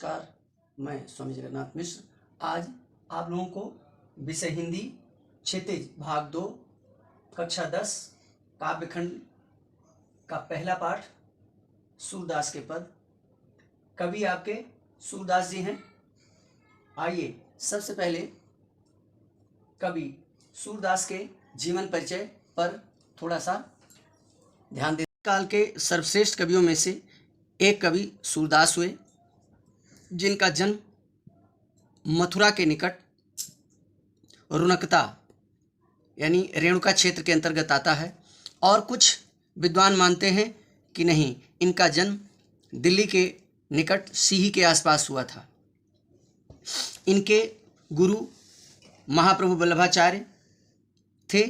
नमस्कार, मैं स्वामी जगन्नाथ मिश्र। आज आप लोगों को विषय हिंदी क्षितिज भाग 2 कक्षा 10 काव्यखंड का पहला पाठ सूरदास के पद। कवि आपके सूरदास जी हैं। आइए सबसे पहले कवि सूरदास के जीवन परिचय पर थोड़ा सा ध्यान दें। काल के सर्वश्रेष्ठ कवियों में से एक कवि सूरदास हुए, जिनका जन्म मथुरा के निकट रुनकता यानी रेणुका क्षेत्र के अंतर्गत आता है, और कुछ विद्वान मानते हैं कि नहीं, इनका जन्म दिल्ली के निकट सीही के आसपास हुआ था। इनके गुरु महाप्रभु वल्लभाचार्य थे,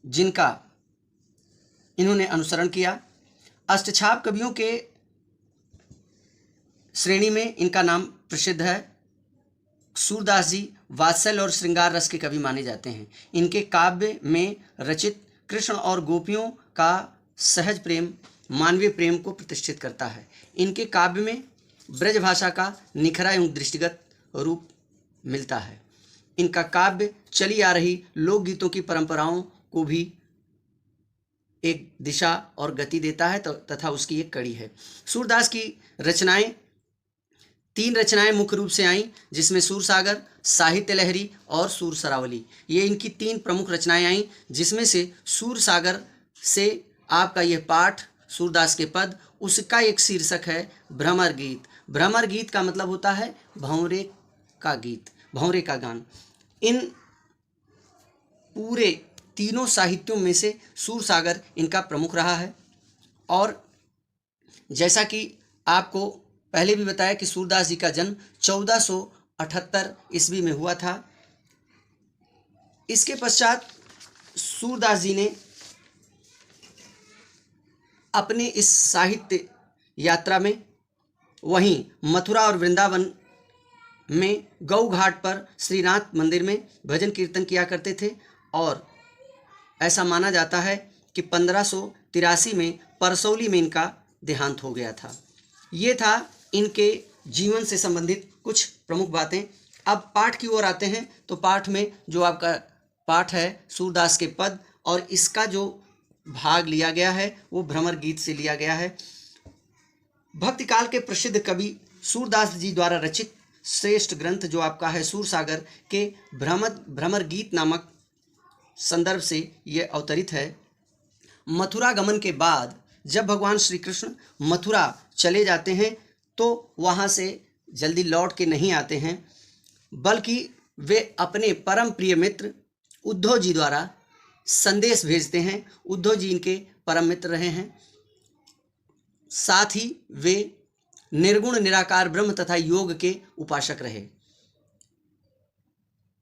जिनका इन्होंने अनुसरण किया। अष्टछाप कवियों के श्रेणी में इनका नाम प्रसिद्ध है। सूरदास जी वात्सल्य और श्रृंगार रस के कवि माने जाते हैं। इनके काव्य में रचित कृष्ण और गोपियों का सहज प्रेम मानवीय प्रेम को प्रतिष्ठित करता है। इनके काव्य में ब्रज भाषा का निखरा एवं दृष्टिगत रूप मिलता है। इनका काव्य चली आ रही लोकगीतों की परंपराओं को भी एक दिशा और गति देता है तथा उसकी एक कड़ी है। सूरदास की रचनाएं 3 रचनाएं मुख्य रूप से आईं, जिसमें सूरसागर, साहित्य लहरी और सूर सरावली, ये इनकी 3 प्रमुख रचनाएं आईं, जिसमें से सूरसागर से आपका यह पाठ सूरदास के पद, उसका एक शीर्षक है भ्रमर गीत। भ्रमर गीत का मतलब होता है भंवरे का गीत, भंवरे का गान। इन पूरे तीनों साहित्यों में से सूरसागर इनका प्रमुख रहा है। और जैसा कि आपको पहले भी बताया कि सूरदास जी का जन्म 1478 ईस्वी में हुआ था। इसके पश्चात सूरदास जी ने अपने इस साहित्य यात्रा में वहीं मथुरा और वृंदावन में गौ घाट पर श्रीनाथ मंदिर में भजन कीर्तन किया करते थे, और ऐसा माना जाता है कि 1583 में परसौली में इनका देहांत हो गया था। ये था इनके जीवन से संबंधित कुछ प्रमुख बातें। अब पाठ की ओर आते हैं, तो पाठ में जो आपका पाठ है सूरदास के पद, और इसका जो भाग लिया गया है वो भ्रमर गीत से लिया गया है। भक्ति काल के प्रसिद्ध कवि सूरदास जी द्वारा रचित श्रेष्ठ ग्रंथ जो आपका है सूरसागर के भ्रमर गीत नामक संदर्भ से ये अवतरित है। मथुरा गमन के बाद जब भगवान श्री कृष्ण मथुरा चले जाते हैं, तो वहाँ से जल्दी लौट के नहीं आते हैं, बल्कि वे अपने परम प्रिय मित्र उद्धव जी द्वारा संदेश भेजते हैं। उद्धव जी इनके परम मित्र रहे हैं। साथ ही वे निर्गुण निराकार ब्रह्म तथा योग के उपासक रहे।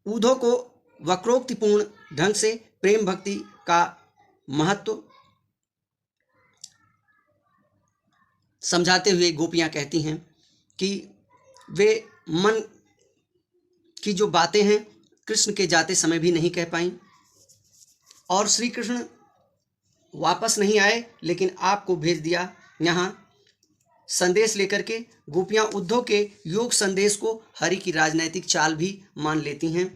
उद्धव को वक्रोक्तिपूर्ण ढंग से प्रेम भक्ति का महत्व समझाते हुए गोपियाँ कहती हैं कि वे मन की जो बातें हैं कृष्ण के जाते समय भी नहीं कह पाईं, और श्री कृष्ण वापस नहीं आए, लेकिन आपको भेज दिया यहाँ संदेश लेकर के। गोपियाँ उद्धव के योग संदेश को हरि की राजनैतिक चाल भी मान लेती हैं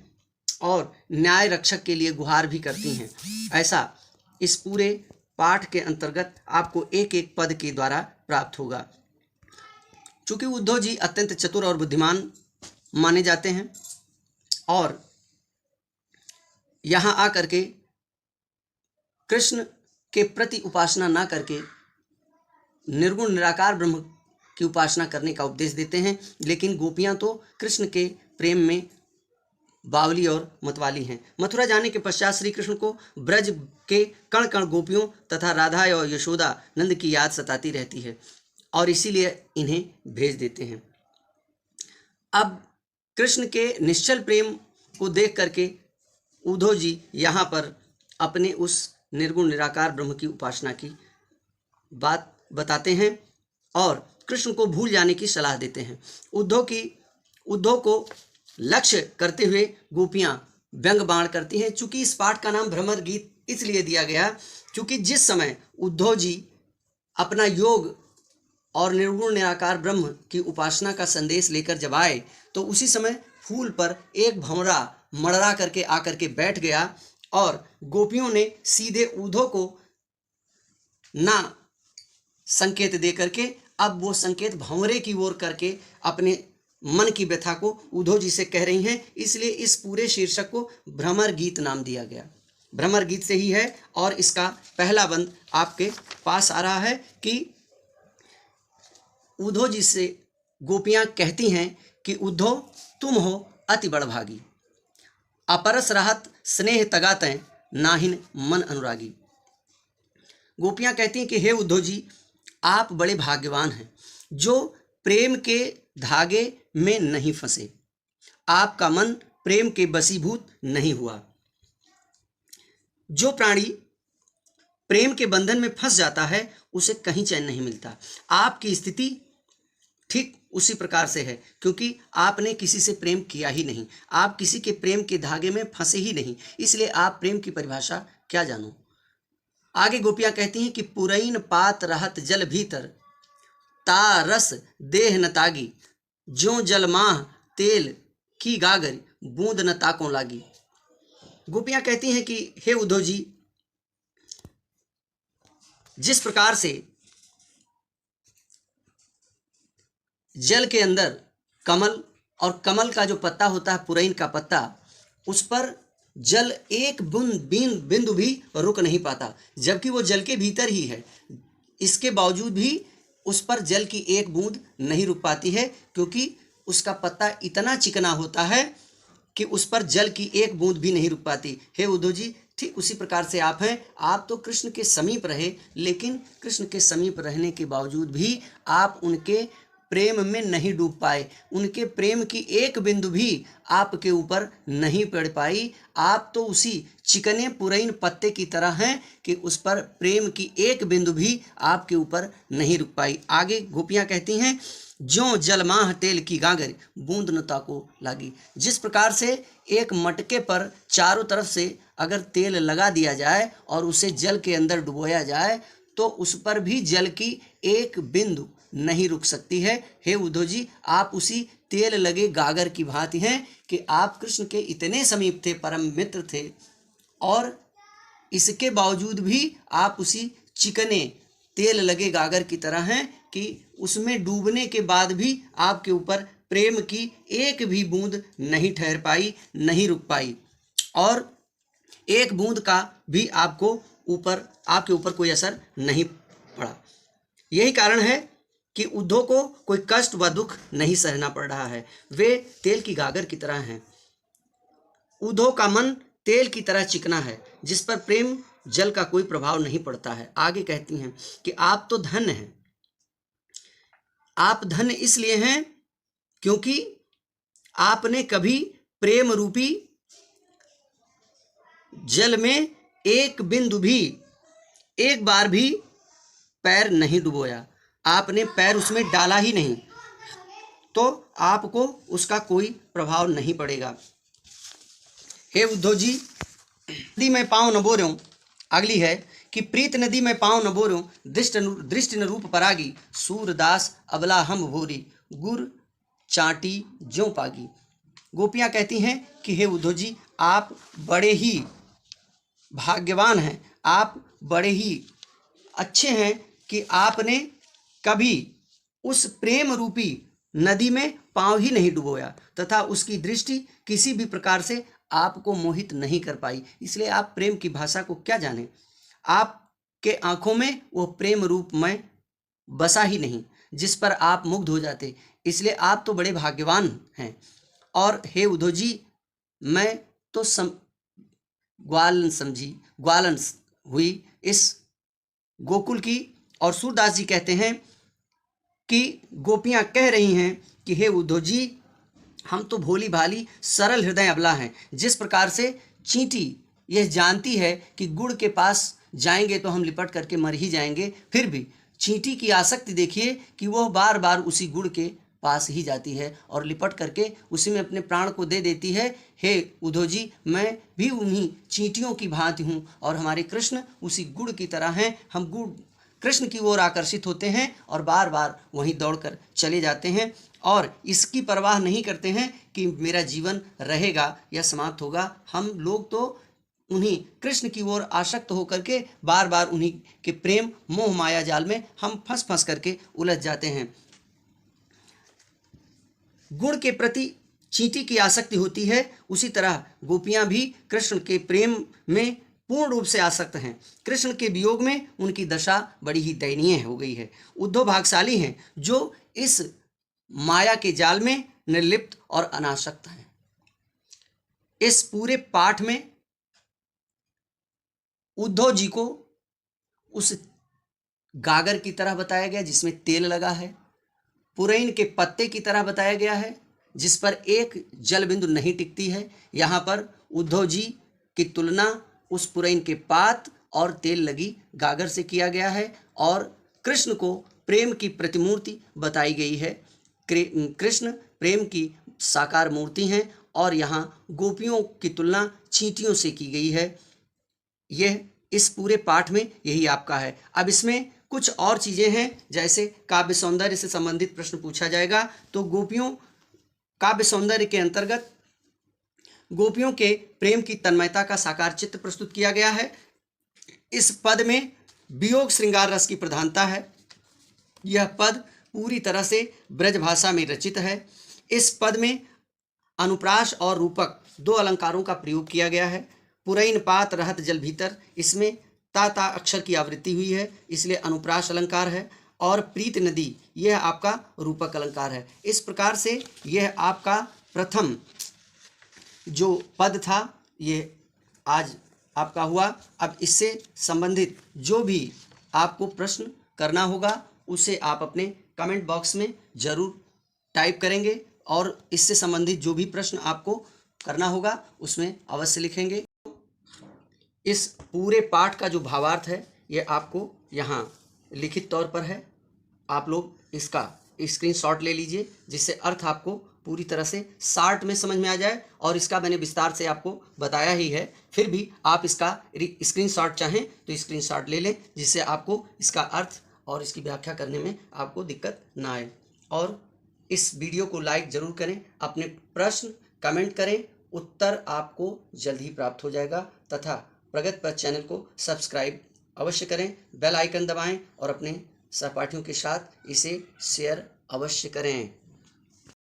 और न्याय रक्षक के लिए गुहार भी करती हैं। ऐसा इस पूरे पाठ के अंतर्गत आपको एक एक पद के द्वारा प्राप्त होगा। चूंकि उद्धव जी अत्यंत चतुर और बुद्धिमान माने जाते हैं, और यहाँ आकर के कृष्ण के प्रति उपासना ना करके निर्गुण निराकार ब्रह्म की उपासना करने का उपदेश देते हैं। लेकिन गोपियाँ तो कृष्ण के प्रेम में बावली और मतवाली हैं। मथुरा जाने के पश्चात श्री कृष्ण को ब्रज के कण कण गोपियों तथा राधा और यशोदा नंद की याद सताती रहती है, और इसीलिए इन्हें भेज देते हैं। अब कृष्ण के निश्चल प्रेम को देख करके उद्धव जी यहाँ पर अपने उस निर्गुण निराकार ब्रह्म की उपासना की बात बताते हैं और कृष्ण को भूल जाने की सलाह देते हैं। उद्धव को लक्ष्य करते हुए गोपियाँ व्यंग बाण करती हैं। चूंकि इस पाठ का नाम भ्रमर गीत इसलिए दिया गया, क्योंकि जिस समय उद्धव जी अपना योग और निर्गुण निराकार ब्रह्म की उपासना का संदेश लेकर जब आए तो उसी समय फूल पर एक भंवरा मड़रा करके आकर के बैठ गया और गोपियों ने सीधे उद्धव को ना संकेत दे करके अब वो संकेत भंवरे की ओर करके अपने मन की व्यथा को उद्धव जी से कह रही हैं। इसलिए इस पूरे शीर्षक को भ्रमर गीत नाम दिया गया। भ्रमर गीत से ही है और इसका पहला बंद आपके पास आ रहा है कि उद्धव जी से गोपियां कहती हैं कि उद्धव तुम हो अति बड़भागी, अपरस रहत स्नेह तगातें नाहिन मन अनुरागी। गोपियां कहती हैं कि हे उद्धव जी, आप बड़े भाग्यवान हैं जो प्रेम के धागे में नहीं फंसे, आपका मन प्रेम के बसीभूत नहीं हुआ। जो प्राणी प्रेम के बंधन में फंस जाता है उसे कहीं चैन नहीं मिलता। आपकी स्थिति ठीक उसी प्रकार से है, क्योंकि आपने किसी से प्रेम किया ही नहीं, आप किसी के प्रेम के धागे में फंसे ही नहीं, इसलिए आप प्रेम की परिभाषा क्या जानो। आगे गोपियां कहती हैं कि पुरैन पात रहत जल भीतर, ता रस देह न तागी, ज्यों जलमाह तेल की गागर, बूंद न ताकों लागी। गोपियां कहती हैं कि हे उद्धव जी, जिस प्रकार से जल के अंदर कमल और कमल का जो पत्ता होता है पुरैन का पत्ता, उस पर जल एक बिंदु भी रुक नहीं पाता, जबकि वो जल के भीतर ही है। इसके बावजूद भी उस पर जल की एक बूंद नहीं रुक पाती है, क्योंकि उसका पत्ता इतना चिकना होता है कि उस पर जल की एक बूंद भी नहीं रुक पाती। हे उद्धव जी, ठीक उसी प्रकार से आप हैं। आप तो कृष्ण के समीप रहे, लेकिन कृष्ण के समीप रहने के बावजूद भी आप उनके प्रेम में नहीं डूब पाए, उनके प्रेम की एक बिंदु भी आपके ऊपर नहीं पड़ पाई। आप तो उसी चिकने पुरैन पत्ते की तरह हैं कि उस पर प्रेम की एक बिंदु भी आपके ऊपर नहीं रुक पाई। आगे गोपियां कहती हैं, ज्यों जलमाह तेल की गागर, बूंद न ताको लागी। जिस प्रकार से एक मटके पर चारों तरफ से अगर तेल लगा दिया जाए और उसे जल के अंदर डुबोया जाए तो उस पर भी जल की एक बिंदु नहीं रुक सकती है। हे उद्धव जी, आप उसी तेल लगे गागर की भांति हैं कि आप कृष्ण के इतने समीप थे, परम मित्र थे, और इसके बावजूद भी आप उसी चिकने तेल लगे गागर की तरह हैं कि उसमें डूबने के बाद भी आपके ऊपर प्रेम की एक भी बूंद नहीं ठहर पाई, नहीं रुक पाई, और एक बूंद का भी आपके ऊपर कोई असर नहीं पड़ा। यही कारण है कि उद्धव को कोई कष्ट व दुख नहीं सहना पड़ रहा है। वे तेल की गागर की तरह हैं। उद्धव का मन तेल की तरह चिकना है, जिस पर प्रेम जल का कोई प्रभाव नहीं पड़ता है। आगे कहती हैं कि आप तो धन्य हैं। आप धन्य इसलिए हैं क्योंकि आपने कभी प्रेम रूपी जल में एक बिंदु भी, एक बार भी पैर नहीं डुबोया। आपने पैर उसमें डाला ही नहीं, तो आपको उसका कोई प्रभाव नहीं पड़ेगा। हे उद्धव जी, नदी में पाँव न बोर्यों, अगली है कि प्रीत नदी में पाँव न बोर्यों, दृष्टि न रूप परागी, सूरदास अबला हम भोरी, गुर चाटी ज्यों पागी। गोपियां कहती हैं कि हे उद्धव जी, आप बड़े ही भाग्यवान हैं, आप बड़े ही अच्छे हैं कि आपने कभी उस प्रेम रूपी नदी में पाँव ही नहीं डुबोया तथा उसकी दृष्टि किसी भी प्रकार से आपको मोहित नहीं कर पाई। इसलिए आप प्रेम की भाषा को क्या जाने, आपके आंखों में वो प्रेम रूप में बसा ही नहीं जिस पर आप मुग्ध हो जाते। इसलिए आप तो बड़े भाग्यवान हैं। और हे उद्धव जी, मैं तो ग्वालन हुई इस गोकुल की। और सूरदास जी कहते हैं कि गोपियां कह रही हैं कि हे उद्धव जी, हम तो भोली भाली सरल हृदय अबला हैं। जिस प्रकार से चींटी यह जानती है कि गुड़ के पास जाएंगे तो हम लिपट करके मर ही जाएंगे, फिर भी चींटी की आसक्ति देखिए कि वह बार बार उसी गुड़ के पास ही जाती है और लिपट करके उसी में अपने प्राण को दे देती है। हे उद्धव जी, मैं भी उन्हीं चींटियों की भांति हूँ और हमारे कृष्ण उसी गुड़ की तरह हैं। हम गुड़ कृष्ण की ओर आकर्षित होते हैं और बार बार वहीं दौड़कर चले जाते हैं और इसकी परवाह नहीं करते हैं कि मेरा जीवन रहेगा या समाप्त होगा। हम लोग तो उन्हीं कृष्ण की ओर आसक्त होकर के बार बार उन्हीं के प्रेम मोह माया जाल में हम फंस फंस करके उलझ जाते हैं। गुण के प्रति चींटी की आसक्ति होती है, उसी तरह गोपियां भी कृष्ण के प्रेम में पूर्ण रूप से आसक्त हैं। कृष्ण के वियोग में उनकी दशा बड़ी ही दयनीय हो गई है। उद्धव भाग्यशाली हैं जो इस माया के जाल में निर्लिप्त और अनासक्त हैं। इस पूरे पाठ में उद्धव जी को उस गागर की तरह बताया गया जिसमें तेल लगा है, पुरैन के पत्ते की तरह बताया गया है जिस पर एक जल बिंदु नहीं टिकती है। यहाँ पर उद्धव जी की तुलना उस पुरैन के पात और तेल लगी गागर से किया गया है और कृष्ण को प्रेम की प्रतिमूर्ति बताई गई है। कृष्ण प्रेम की साकार मूर्ति हैं और यहाँ गोपियों की तुलना चींटियों से की गई है। यह इस पूरे पाठ में यही आपका है। अब इसमें कुछ और चीज़ें हैं, जैसे काव्य सौंदर्य से संबंधित प्रश्न पूछा जाएगा तो गोपियों काव्य सौंदर्य के अंतर्गत गोपियों के प्रेम की तन्मयता का साकार चित्र प्रस्तुत किया गया है। इस पद में वियोग श्रृंगार रस की प्रधानता है। यह पद पूरी तरह से ब्रज भाषा में रचित है। इस पद में अनुप्रास और रूपक दो अलंकारों का प्रयोग किया गया है। पुरैन पात रहत जल भीतर, इसमें ता ता अक्षर की आवृत्ति हुई है, इसलिए अनुप्रास अलंकार है। और प्रीत नदी, यह आपका रूपक अलंकार है। इस प्रकार से यह आपका प्रथम जो पद था ये आज आपका हुआ। अब इससे संबंधित जो भी आपको प्रश्न करना होगा उसे आप अपने कमेंट बॉक्स में ज़रूर टाइप करेंगे और इससे संबंधित जो भी प्रश्न आपको करना होगा उसमें अवश्य लिखेंगे। इस पूरे पाठ का जो भावार्थ है ये आपको यहाँ लिखित तौर पर है। आप लोग इसका स्क्रीनशॉट ले लीजिए जिससे अर्थ आपको पूरी तरह से शार्ट में समझ में आ जाए। और इसका मैंने विस्तार से आपको बताया ही है, फिर भी आप इसका स्क्रीनशॉट चाहें तो स्क्रीनशॉट ले लें जिससे आपको इसका अर्थ और इसकी व्याख्या करने में आपको दिक्कत ना आए। और इस वीडियो को लाइक ज़रूर करें, अपने प्रश्न कमेंट करें, उत्तर आपको जल्द ही प्राप्त हो जाएगा। तथा प्रगति पथ चैनल को सब्सक्राइब अवश्य करें, बेल आइकन दबाएं और अपने सहपाठियों के साथ इसे शेयर अवश्य करें।